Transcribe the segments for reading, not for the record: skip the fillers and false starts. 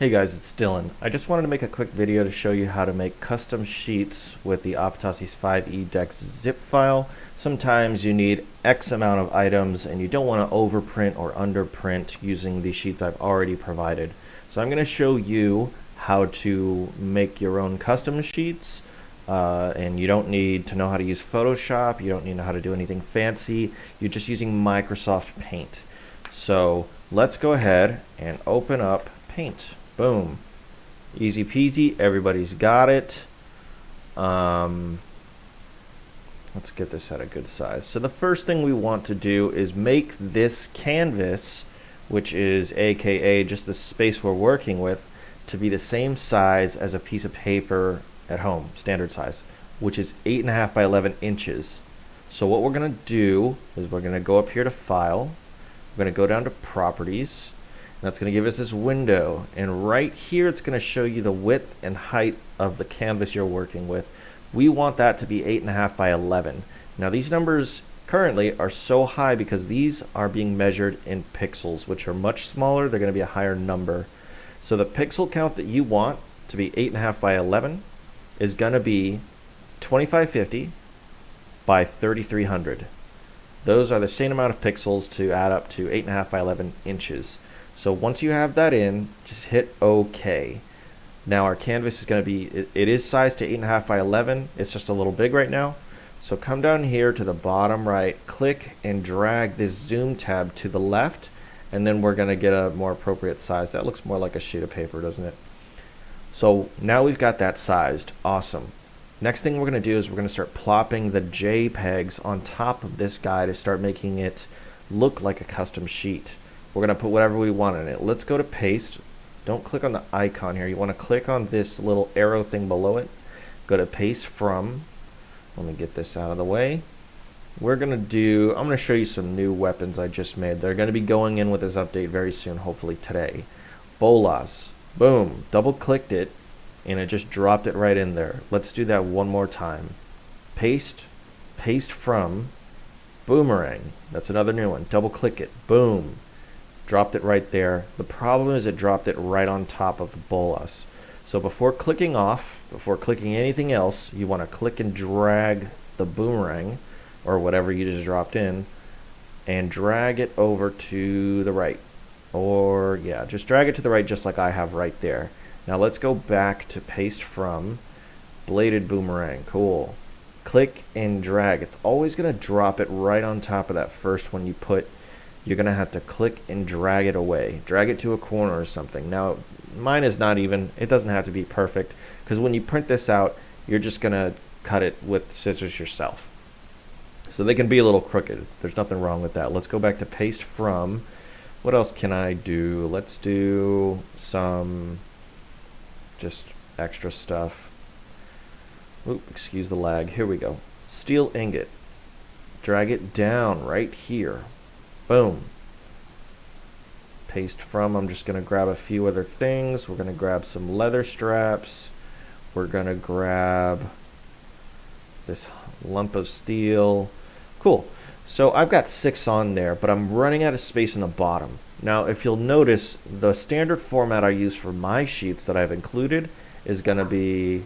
Hey guys, it's Dylan. I just wanted to make a quick video to show you how to make custom sheets with the Afatasi's A5eDecks zip file. Sometimes you need X amount of items and you don't want to overprint or underprint using the sheets I've already provided. So I'm going to show you how to make your own custom sheets. And you don't need to know how to use Photoshop. You don't need to know how to do anything fancy. You're just using Microsoft Paint. So let's go ahead and open up Paint. Boom. Easy peasy. Everybody's got it. Let's get this at a good size. So the first thing we want to do is make this canvas, which is AKA just the space we're working with, to be the same size as a piece of paper at home, standard size, which is 8.5 by 11 inches. So what we're going to do is we're going to go up here to File. We're going to go down to Properties. That's going to give us this window, and right here it's going to show you the width and height of the canvas you're working with. We want that to be 8.5 by 11. Now these numbers currently are so high because these are being measured in pixels, which are much smaller. They're going to be a higher number. So the pixel count that you want to be 8.5 by 11 is going to be 2550 by 3300. Those are the same amount of pixels to add up to 8.5 by 11 inches. So once you have that in, just hit OK. Now our canvas is going to be, it is sized to 8.5 by 11. It's just a little big right now. So come down here to the bottom right, click and drag this zoom tab to the left, and then we're going to get a more appropriate size. That looks more like a sheet of paper, doesn't it? So now we've got that sized. Awesome. Next thing we're going to do is we're going to start plopping the JPEGs on top of this guy to start making it look like a custom sheet. We're going to put whatever we want in it. Let's go to Paste. Don't click on the icon here. You want to click on this little arrow thing below it. Go to Paste From. Let me get this out of the way. We're going to do, I'm going to show you some new weapons I just made. They're going to be going in with this update very soon, hopefully today. Bolas. Boom. Double clicked it and it just dropped it right in there. Let's do that one more time. Paste. Paste From. Boomerang. That's another new one. Double click it. Boom. Dropped it right there. The problem is it dropped it right on top of the bolas. So before clicking off, before clicking anything else, you want to click and drag the boomerang or whatever you just dropped in and drag it over to the right. Or yeah, just drag it to the right just like I have right there. Now let's go back to Paste From. Bladed boomerang. Cool. Click and drag. It's always going to drop it right on top of that first one you put. You're going to have to click and drag it away. Drag it to a corner or something. Now, mine is not even, it doesn't have to be perfect, because when you print this out, you're just going to cut it with scissors yourself. So they can be a little crooked. There's nothing wrong with that. Let's go back to Paste From. What else can I do? Let's do some just extra stuff. Oop, excuse the lag. Here we go. Steel ingot. Drag it down right here. Boom. Paste From. I'm just going to grab a few other things. We're going to grab some leather straps. We're going to grab this lump of steel. Cool. So I've got 6 on there, but I'm running out of space in the bottom. Now, if you'll notice, the standard format I use for my sheets that I've included is going to be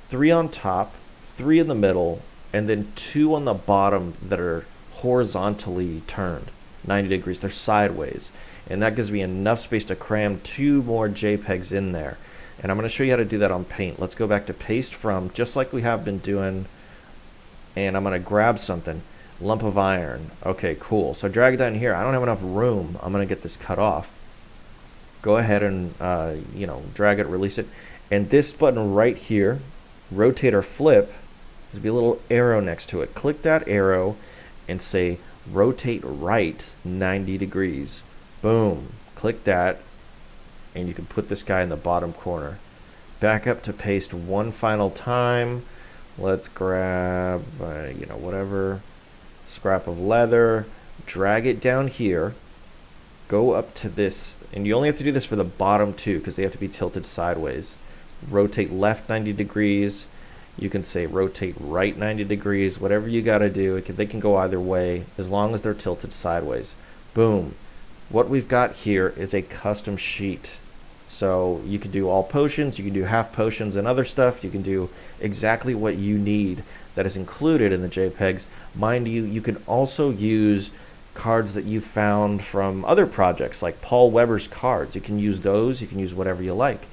3 on top, 3 in the middle, and then 2 on the bottom that are horizontally turned 90 degrees. They're sideways, and that gives me enough space to cram 2 more JPEGs in there. And I'm going to show you how to do that on Paint. Let's go back to Paste From, just like we have been doing, and I'm going to grab something. Lump of iron. Okay, cool. So drag it down here. I don't have enough room. I'm going to get this cut off. Go ahead and drag it, release it, and this button right here, rotate or flip, there's be a little arrow next to it. Click that arrow and say rotate right 90 degrees. Boom. Click that and you can put this guy in the bottom corner. Back up to Paste one final time. Let's grab whatever scrap of leather, drag it down here, go up to this, and you only have to do this for the bottom 2 because they have to be tilted sideways. Rotate left 90 degrees. You can say rotate right 90 degrees, whatever you got to do. They can go either way as long as they're tilted sideways. Boom. What we've got here is a custom sheet. So you can do all potions, you can do half potions and other stuff. You can do exactly what you need that is included in the JPEGs. Mind you, you can also use cards that you found from other projects like Paul Weber's cards. You can use those, you can use whatever you like.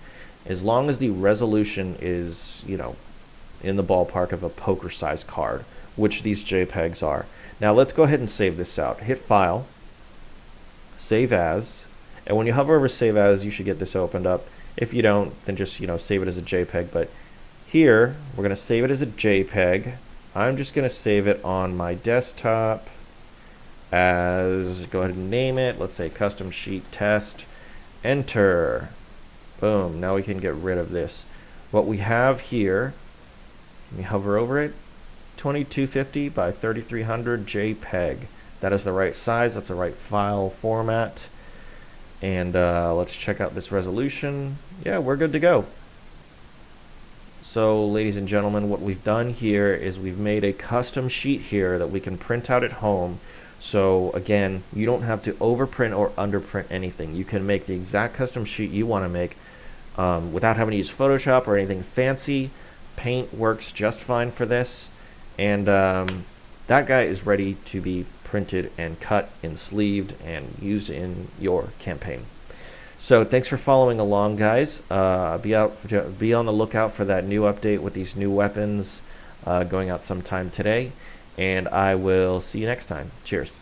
As long as the resolution is, you know, in the ballpark of a poker-sized card, which these JPEGs are. Now let's go ahead and save this out. Hit File, Save As, and when you hover over Save As, you should get this opened up. If you don't, then just, you know, save it as a JPEG. But here, we're going to save it as a JPEG. I'm just going to save it on my desktop as, go ahead and name it, let's say Custom Sheet Test, Enter. Boom, now we can get rid of this. What we have here, let me hover over it, 2250 by 3300 JPEG. That is the right size, that's the right file format. And let's check out this resolution. Yeah, we're good to go. So ladies and gentlemen, what we've done here is we've made a custom sheet here that we can print out at home. So again, you don't have to overprint or underprint anything. You can make the exact custom sheet you want to make without having to use Photoshop or anything fancy. Paint works just fine for this. And that guy is ready to be printed and cut and sleeved and used in your campaign. So thanks for following along, guys. Be on the lookout for that new update with these new weapons going out sometime today. And I will see you next time. Cheers.